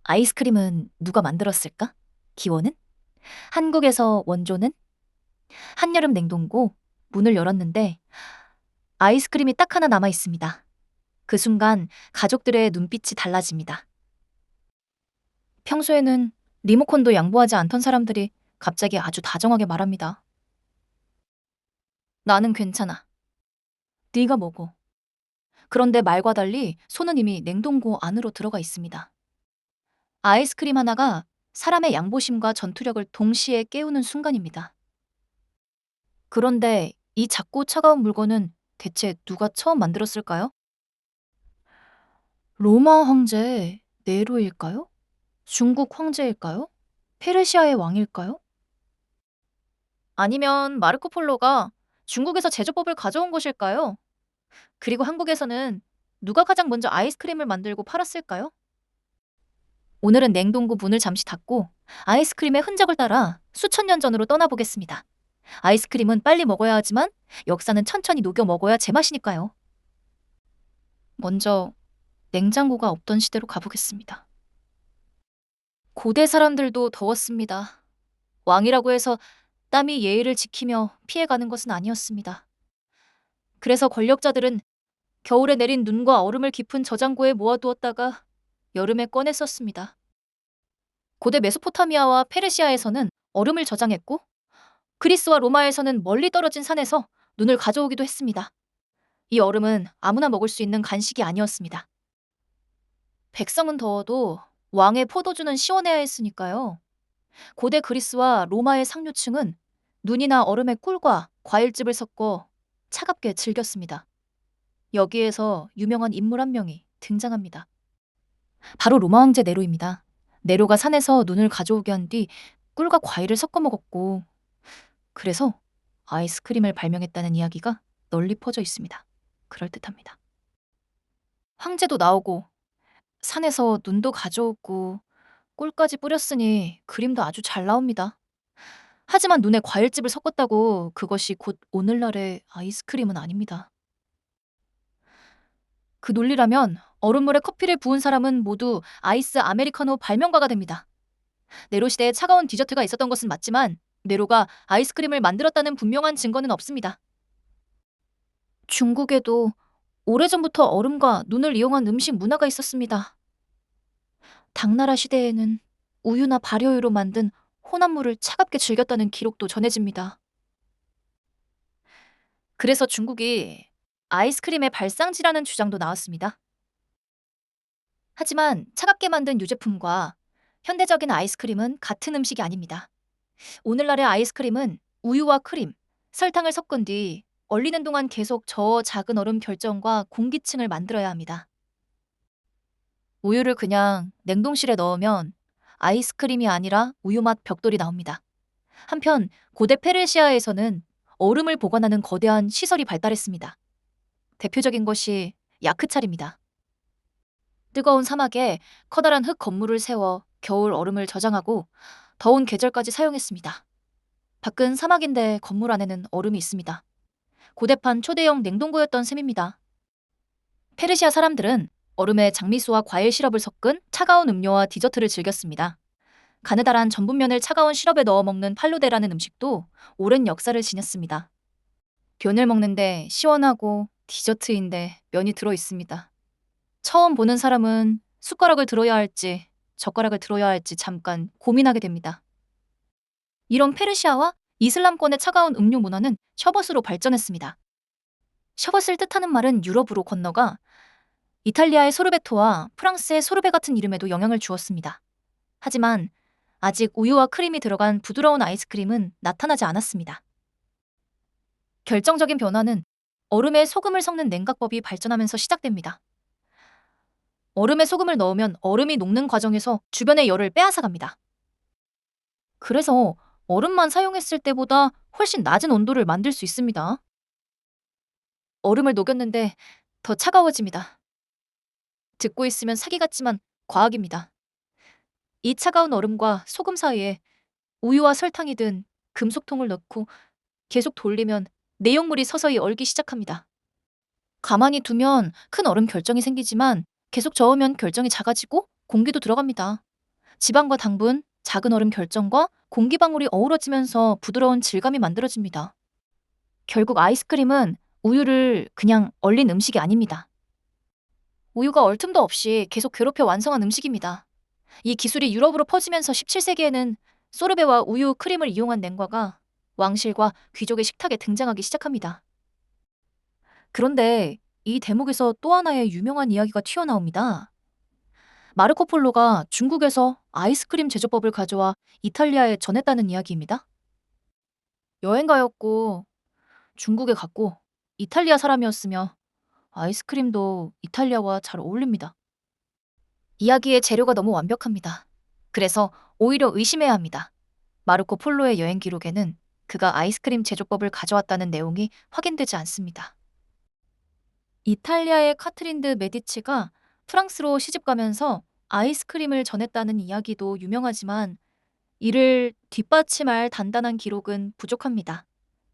아이스크림은 누가 만들었을까? 기원은? 한국에서 원조는? 한여름 냉동고 문을 열었는데 아이스크림이 딱 하나 남아 있습니다. 그 순간 가족들의 눈빛이 달라집니다. 평소에는 리모컨도 양보하지 않던 사람들이 갑자기 아주 다정하게 말합니다. 나는 괜찮아. 네가 먹어. 그런데 말과 달리 손은 이미 냉동고 안으로 들어가 있습니다. 아이스크림 하나가 사람의 양보심과 전투력을 동시에 깨우는 순간입니다. 그런데 이 작고 차가운 물건은 대체 누가 처음 만들었을까요? 로마 황제 네로일까요? 중국 황제일까요? 페르시아의 왕일까요? 아니면 마르코 폴로가 중국에서 제조법을 가져온 것일까요? 그리고 한국에서는 누가 가장 먼저 아이스크림을 만들고 팔았을까요? 오늘은 냉동고 문을 잠시 닫고 아이스크림의 흔적을 따라 수천 년 전으로 떠나보겠습니다. 아이스크림은 빨리 먹어야 하지만 역사는 천천히 녹여 먹어야 제맛이니까요. 먼저 냉장고가 없던 시대로 가보겠습니다. 고대 사람들도 더웠습니다. 왕이라고 해서 땀이 예의를 지키며 피해가는 것은 아니었습니다. 그래서 권력자들은 겨울에 내린 눈과 얼음을 깊은 저장고에 모아두었다가 여름에 꺼내 썼습니다. 고대 메소포타미아와 페르시아에서는 얼음을 저장했고 그리스와 로마에서는 멀리 떨어진 산에서 눈을 가져오기도 했습니다. 이 얼음은 아무나 먹을 수 있는 간식이 아니었습니다. 백성은 더워도 왕의 포도주는 시원해야 했으니까요. 고대 그리스와 로마의 상류층은 눈이나 얼음에 꿀과 과일즙을 섞어 차갑게 즐겼습니다. 여기에서 유명한 인물 한 명이 등장합니다. 바로 로마 황제 네로입니다. 네로가 산에서 눈을 가져오게 한 뒤 꿀과 과일을 섞어 먹었고 그래서 아이스크림을 발명했다는 이야기가 널리 퍼져 있습니다. 그럴듯합니다. 황제도 나오고 산에서 눈도 가져오고 꿀까지 뿌렸으니 그림도 아주 잘 나옵니다. 하지만 눈에 과일즙을 섞었다고 그것이 곧 오늘날의 아이스크림은 아닙니다. 그 논리라면 얼음물에 커피를 부은 사람은 모두 아이스 아메리카노 발명가가 됩니다. 네로 시대에 차가운 디저트가 있었던 것은 맞지만 네로가 아이스크림을 만들었다는 분명한 증거는 없습니다. 중국에도 오래전부터 얼음과 눈을 이용한 음식 문화가 있었습니다. 당나라 시대에는 우유나 발효유로 만든 혼합물을 차갑게 즐겼다는 기록도 전해집니다. 그래서 중국이 아이스크림의 발상지라는 주장도 나왔습니다. 하지만 차갑게 만든 유제품과 현대적인 아이스크림은 같은 음식이 아닙니다. 오늘날의 아이스크림은 우유와 크림, 설탕을 섞은 뒤 얼리는 동안 계속 저 작은 얼음 결정과 공기층을 만들어야 합니다. 우유를 그냥 냉동실에 넣으면 아이스크림이 아니라 우유맛 벽돌이 나옵니다. 한편 고대 페르시아에서는 얼음을 보관하는 거대한 시설이 발달했습니다. 대표적인 것이 야크찰입니다. 뜨거운 사막에 커다란 흙 건물을 세워 겨울 얼음을 저장하고 더운 계절까지 사용했습니다. 밖은 사막인데 건물 안에는 얼음이 있습니다. 고대판 초대형 냉동고였던 셈입니다. 페르시아 사람들은 얼음에 장미수와 과일 시럽을 섞은 차가운 음료와 디저트를 즐겼습니다. 가느다란 전분면을 차가운 시럽에 넣어 먹는 팔로데라는 음식도 오랜 역사를 지녔습니다. 변을 먹는데 시원하고 디저트인데 면이 들어 있습니다. 처음 보는 사람은 숟가락을 들어야 할지 젓가락을 들어야 할지 잠깐 고민하게 됩니다. 이런 페르시아와 이슬람권의 차가운 음료 문화는 셔벗으로 발전했습니다. 셔벗을 뜻하는 말은 유럽으로 건너가 이탈리아의 소르베토와 프랑스의 소르베 같은 이름에도 영향을 주었습니다. 하지만 아직 우유와 크림이 들어간 부드러운 아이스크림은 나타나지 않았습니다. 결정적인 변화는 얼음에 소금을 섞는 냉각법이 발전하면서 시작됩니다. 얼음에 소금을 넣으면 얼음이 녹는 과정에서 주변의 열을 빼앗아갑니다. 그래서 얼음만 사용했을 때보다 훨씬 낮은 온도를 만들 수 있습니다. 얼음을 녹였는데 더 차가워집니다. 듣고 있으면 사기 같지만 과학입니다. 이 차가운 얼음과 소금 사이에 우유와 설탕이 든 금속통을 넣고 계속 돌리면 내용물이 서서히 얼기 시작합니다. 가만히 두면 큰 얼음 결정이 생기지만 계속 저으면 결정이 작아지고 공기도 들어갑니다. 지방과 당분, 작은 얼음 결정과 공기방울이 어우러지면서 부드러운 질감이 만들어집니다. 결국 아이스크림은 우유를 그냥 얼린 음식이 아닙니다. 우유가 얼틈도 없이 계속 괴롭혀 완성한 음식입니다. 이 기술이 유럽으로 퍼지면서 17세기에는 소르베와 우유 크림을 이용한 냉과가 왕실과 귀족의 식탁에 등장하기 시작합니다. 그런데 이 대목에서 또 하나의 유명한 이야기가 튀어나옵니다. 마르코 폴로가 중국에서 아이스크림 제조법을 가져와 이탈리아에 전했다는 이야기입니다. 여행가였고 중국에 갔고 이탈리아 사람이었으며 아이스크림도 이탈리아와 잘 어울립니다. 이야기의 재료가 너무 완벽합니다. 그래서 오히려 의심해야 합니다. 마르코 폴로의 여행 기록에는 그가 아이스크림 제조법을 가져왔다는 내용이 확인되지 않습니다. 이탈리아의 카트린 드 메디치가 프랑스로 시집가면서 아이스크림을 전했다는 이야기도 유명하지만 이를 뒷받침할 단단한 기록은 부족합니다.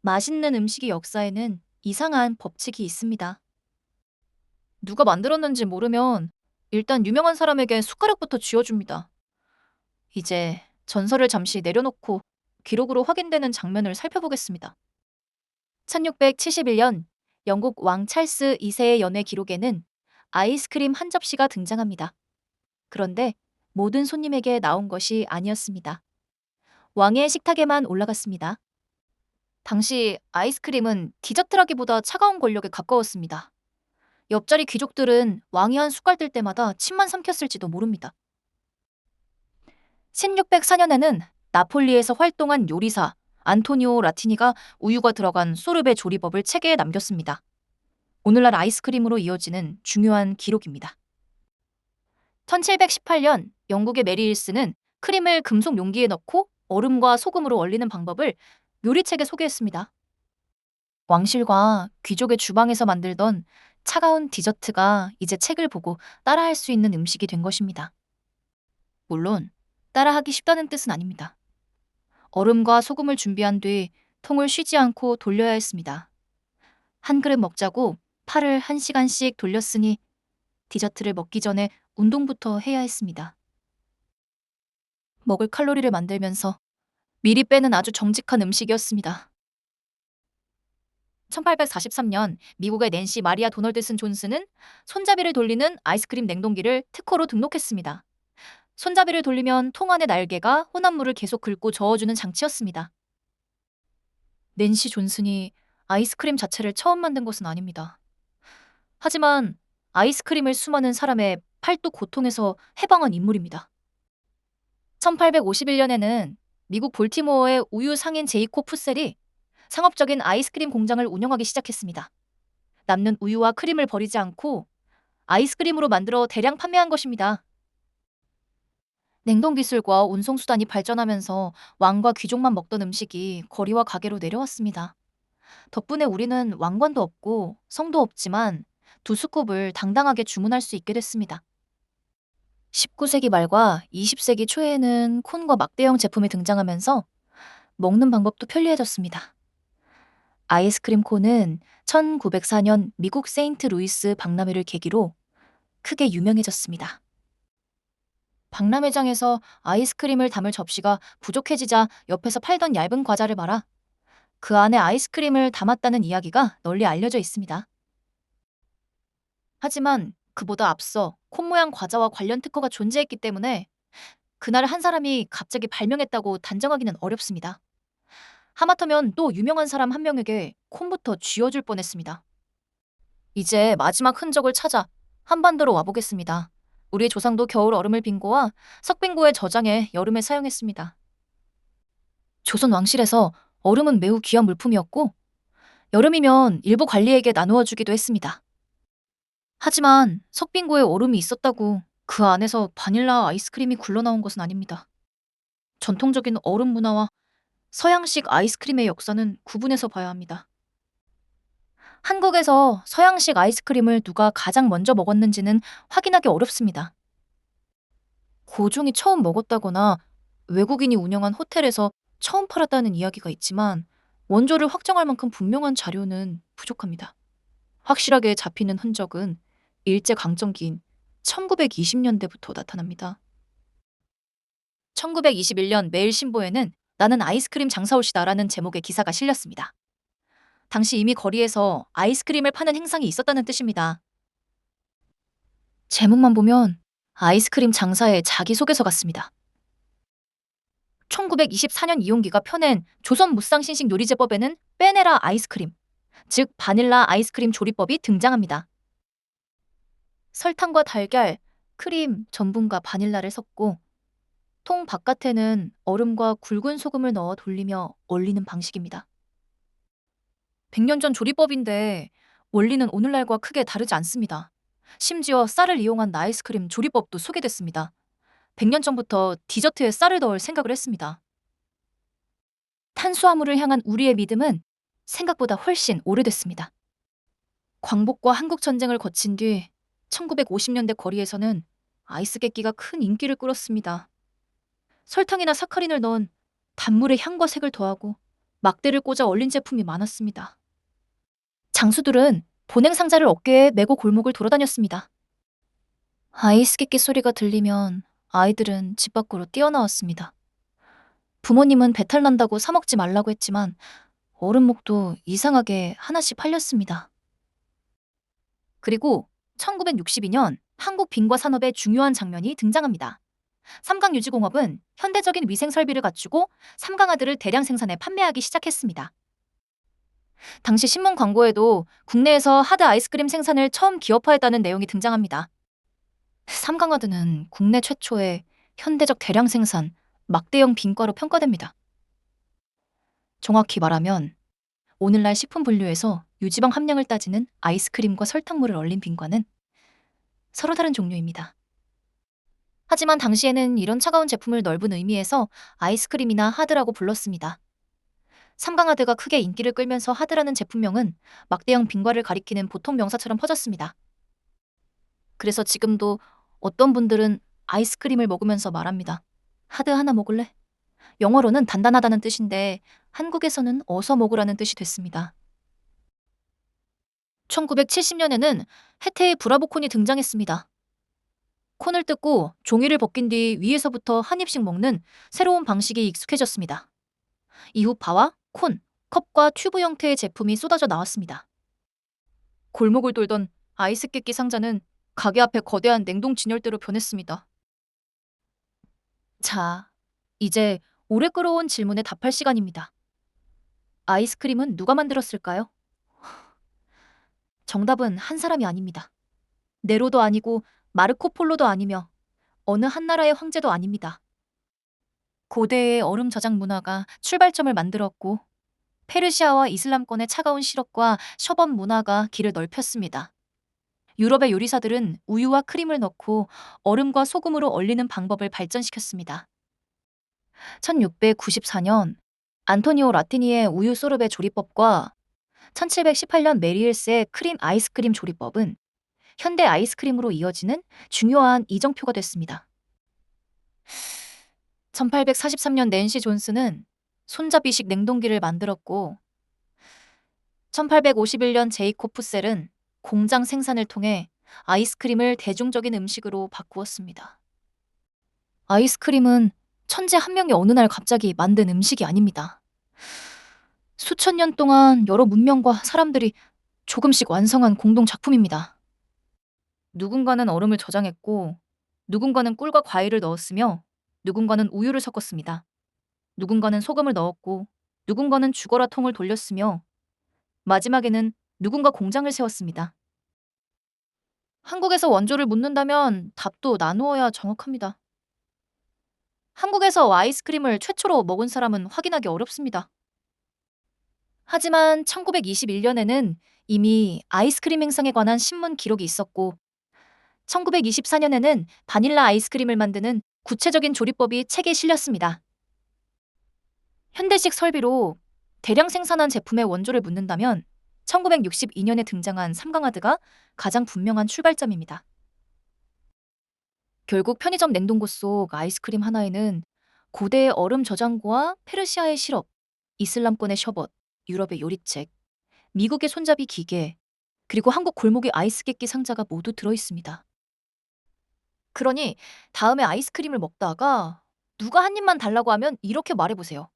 맛있는 음식의 역사에는 이상한 법칙이 있습니다. 누가 만들었는지 모르면 일단 유명한 사람에게 숟가락부터 쥐어줍니다. 이제 전설을 잠시 내려놓고 기록으로 확인되는 장면을 살펴보겠습니다. 1671년 영국 왕 찰스 2세의 연회 기록에는 아이스크림 한 접시가 등장합니다. 그런데 모든 손님에게 나온 것이 아니었습니다. 왕의 식탁에만 올라갔습니다. 당시 아이스크림은 디저트라기보다 차가운 권력에 가까웠습니다. 옆자리 귀족들은 왕이 한 숟갈 들 때마다 침만 삼켰을지도 모릅니다. 1604년에는 나폴리에서 활동한 요리사 안토니오 라티니가 우유가 들어간 소르베 조리법을 책에 남겼습니다. 오늘날 아이스크림으로 이어지는 중요한 기록입니다. 1718년 영국의 메리 힐스는 크림을 금속 용기에 넣고 얼음과 소금으로 얼리는 방법을 요리책에 소개했습니다. 왕실과 귀족의 주방에서 만들던 차가운 디저트가 이제 책을 보고 따라할 수 있는 음식이 된 것입니다. 물론 따라하기 쉽다는 뜻은 아닙니다. 얼음과 소금을 준비한 뒤 통을 쉬지 않고 돌려야 했습니다. 한 그릇 먹자고 팔을 1시간씩 돌렸으니 디저트를 먹기 전에 운동부터 해야 했습니다. 먹을 칼로리를 만들면서 미리 빼는 아주 정직한 음식이었습니다. 1843년 미국의 낸시 마리아 도널드슨 존스는 손잡이를 돌리는 아이스크림 냉동기를 특허로 등록했습니다. 손잡이를 돌리면 통 안의 날개가 혼합물을 계속 긁고 저어주는 장치였습니다. 낸시 존슨이 아이스크림 자체를 처음 만든 것은 아닙니다. 하지만 아이스크림을 수많은 사람의 팔뚝 고통에서 해방한 인물입니다. 1851년에는 미국 볼티모어의 우유 상인 제이콥 푸셀이 상업적인 아이스크림 공장을 운영하기 시작했습니다. 남는 우유와 크림을 버리지 않고 아이스크림으로 만들어 대량 판매한 것입니다. 냉동 기술과 운송 수단이 발전하면서 왕과 귀족만 먹던 음식이 거리와 가게로 내려왔습니다. 덕분에 우리는 왕관도 없고 성도 없지만 두 스쿱을 당당하게 주문할 수 있게 됐습니다. 19세기 말과 20세기 초에는 콘과 막대형 제품이 등장하면서 먹는 방법도 편리해졌습니다. 아이스크림 콘은 1904년 미국 세인트 루이스 박람회를 계기로 크게 유명해졌습니다. 박람회장에서 아이스크림을 담을 접시가 부족해지자 옆에서 팔던 얇은 과자를 말아 그 안에 아이스크림을 담았다는 이야기가 널리 알려져 있습니다. 하지만 그보다 앞서 콘 모양 과자와 관련 특허가 존재했기 때문에 그날 한 사람이 갑자기 발명했다고 단정하기는 어렵습니다. 하마터면 또 유명한 사람 한 명에게 콘부터 쥐어줄 뻔했습니다. 이제 마지막 흔적을 찾아 한반도로 와보겠습니다. 우리 조상도 겨울 얼음을 빙고와 석빙고에 저장해 여름에 사용했습니다. 조선 왕실에서 얼음은 매우 귀한 물품이었고 여름이면 일부 관리에게 나누어 주기도 했습니다. 하지만 석빙고에 얼음이 있었다고 그 안에서 바닐라 아이스크림이 굴러나온 것은 아닙니다. 전통적인 얼음 문화와 서양식 아이스크림의 역사는 구분해서 봐야 합니다. 한국에서 서양식 아이스크림을 누가 가장 먼저 먹었는지는 확인하기 어렵습니다. 고종이 처음 먹었다거나 외국인이 운영한 호텔에서 처음 팔았다는 이야기가 있지만 원조를 확정할 만큼 분명한 자료는 부족합니다. 확실하게 잡히는 흔적은 일제강점기인 1920년대부터 나타납니다. 1921년 매일신보에는 나는 아이스크림 장사올시다라는 제목의 기사가 실렸습니다. 당시 이미 거리에서 아이스크림을 파는 행상이 있었다는 뜻입니다. 제목만 보면 아이스크림 장사의 자기소개서 같습니다. 1924년 이용기가 펴낸 조선 무쌍신식 요리제법에는 빼내라 아이스크림, 즉 바닐라 아이스크림 조리법이 등장합니다. 설탕과 달걀, 크림, 전분과 바닐라를 섞고 통 바깥에는 얼음과 굵은 소금을 넣어 돌리며 얼리는 방식입니다. 100년 전 조리법인데 원리는 오늘날과 크게 다르지 않습니다. 심지어 쌀을 이용한 아이스크림 조리법도 소개됐습니다. 100년 전부터 디저트에 쌀을 넣을 생각을 했습니다. 탄수화물을 향한 우리의 믿음은 생각보다 훨씬 오래됐습니다. 광복과 한국전쟁을 거친 뒤 1950년대 거리에서는 아이스 객기가 큰 인기를 끌었습니다. 설탕이나 사카린을 넣은 단물의 향과 색을 더하고 막대를 꽂아 얼린 제품이 많았습니다. 장수들은 보냉 상자를 어깨에 메고 골목을 돌아다녔습니다. 아이스 객기 소리가 들리면 아이들은 집 밖으로 뛰어나왔습니다. 부모님은 배탈 난다고 사 먹지 말라고 했지만 얼음목도 이상하게 하나씩 팔렸습니다. 그리고 1962년 한국 빙과 산업의 중요한 장면이 등장합니다. 삼강유지공업은 현대적인 위생 설비를 갖추고 삼강하드를 대량 생산해 판매하기 시작했습니다. 당시 신문 광고에도 국내에서 하드 아이스크림 생산을 처음 기업화했다는 내용이 등장합니다. 삼강하드는 국내 최초의 현대적 대량 생산, 막대형 빙과로 평가됩니다. 정확히 말하면 오늘날 식품 분류에서 유지방 함량을 따지는 아이스크림과 설탕물을 얼린 빙과는 서로 다른 종류입니다. 하지만 당시에는 이런 차가운 제품을 넓은 의미에서 아이스크림이나 하드라고 불렀습니다. 삼강하드가 크게 인기를 끌면서 하드라는 제품명은 막대형 빙과를 가리키는 보통 명사처럼 퍼졌습니다. 그래서 지금도 어떤 분들은 아이스크림을 먹으면서 말합니다. 하드 하나 먹을래? 영어로는 단단하다는 뜻인데 한국에서는 어서 먹으라는 뜻이 됐습니다. 1970년에는 혜태의 브라보콘이 등장했습니다. 콘을 뜯고 종이를 벗긴 뒤 위에서부터 한 입씩 먹는 새로운 방식이 익숙해졌습니다. 이후 바와 콘, 컵과 튜브 형태의 제품이 쏟아져 나왔습니다. 골목을 돌던 아이스 객기 상자는 가게 앞에 거대한 냉동 진열대로 변했습니다. 자, 이제 오래 끌어온 질문에 답할 시간입니다. 아이스크림은 누가 만들었을까요? 정답은 한 사람이 아닙니다. 네로도 아니고 마르코 폴로도 아니며 어느 한 나라의 황제도 아닙니다. 고대의 얼음 저장 문화가 출발점을 만들었고 페르시아와 이슬람권의 차가운 시럽과 셔벗 문화가 길을 넓혔습니다. 유럽의 요리사들은 우유와 크림을 넣고 얼음과 소금으로 얼리는 방법을 발전시켰습니다. 1694년 안토니오 라티니의 우유 소르베 조리법과 1718년 메리엘스의 크림 아이스크림 조리법은 현대 아이스크림으로 이어지는 중요한 이정표가 됐습니다. 1843년 낸시 존스는 손잡이식 냉동기를 만들었고 1851년 제이콥 푸셀은 공장 생산을 통해 아이스크림을 대중적인 음식으로 바꾸었습니다. 아이스크림은 천재 한 명이 어느 날 갑자기 만든 음식이 아닙니다. 수천 년 동안 여러 문명과 사람들이 조금씩 완성한 공동 작품입니다. 누군가는 얼음을 저장했고, 누군가는 꿀과 과일을 넣었으며, 누군가는 우유를 섞었습니다. 누군가는 소금을 넣었고, 누군가는 죽어라 통을 돌렸으며, 마지막에는 누군가 공장을 세웠습니다. 한국에서 원조를 묻는다면 답도 나누어야 정확합니다. 한국에서 아이스크림을 최초로 먹은 사람은 확인하기 어렵습니다. 하지만 1921년에는 이미 아이스크림 행상에 관한 신문 기록이 있었고 1924년에는 바닐라 아이스크림을 만드는 구체적인 조리법이 책에 실렸습니다. 현대식 설비로 대량 생산한 제품의 원조를 묻는다면 1962년에 등장한 삼강하드가 가장 분명한 출발점입니다. 결국 편의점 냉동고 속 아이스크림 하나에는 고대의 얼음 저장고와 페르시아의 시럽, 이슬람권의 셔벗, 유럽의 요리책, 미국의 손잡이 기계, 그리고 한국 골목의 아이스 객기 상자가 모두 들어있습니다. 그러니 다음에 아이스크림을 먹다가 누가 한 입만 달라고 하면 이렇게 말해보세요.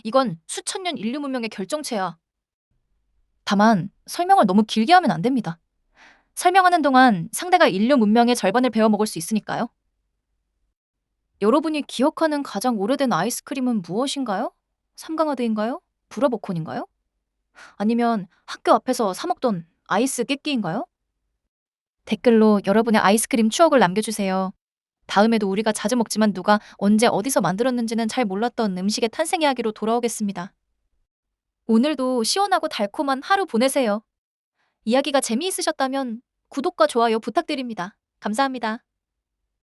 이건 수천 년 인류 문명의 결정체야. 다만 설명을 너무 길게 하면 안 됩니다. 설명하는 동안 상대가 인류 문명의 절반을 배워먹을 수 있으니까요. 여러분이 기억하는 가장 오래된 아이스크림은 무엇인가요? 삼강화대인가요? 브라보콘인가요? 아니면 학교 앞에서 사 먹던 아이스 깨끼인가요? 댓글로 여러분의 아이스크림 추억을 남겨주세요. 다음에도 우리가 자주 먹지만 누가 언제 어디서 만들었는지는 잘 몰랐던 음식의 탄생 이야기로 돌아오겠습니다. 오늘도 시원하고 달콤한 하루 보내세요. 이야기가 재미있으셨다면 구독과 좋아요 부탁드립니다. 감사합니다.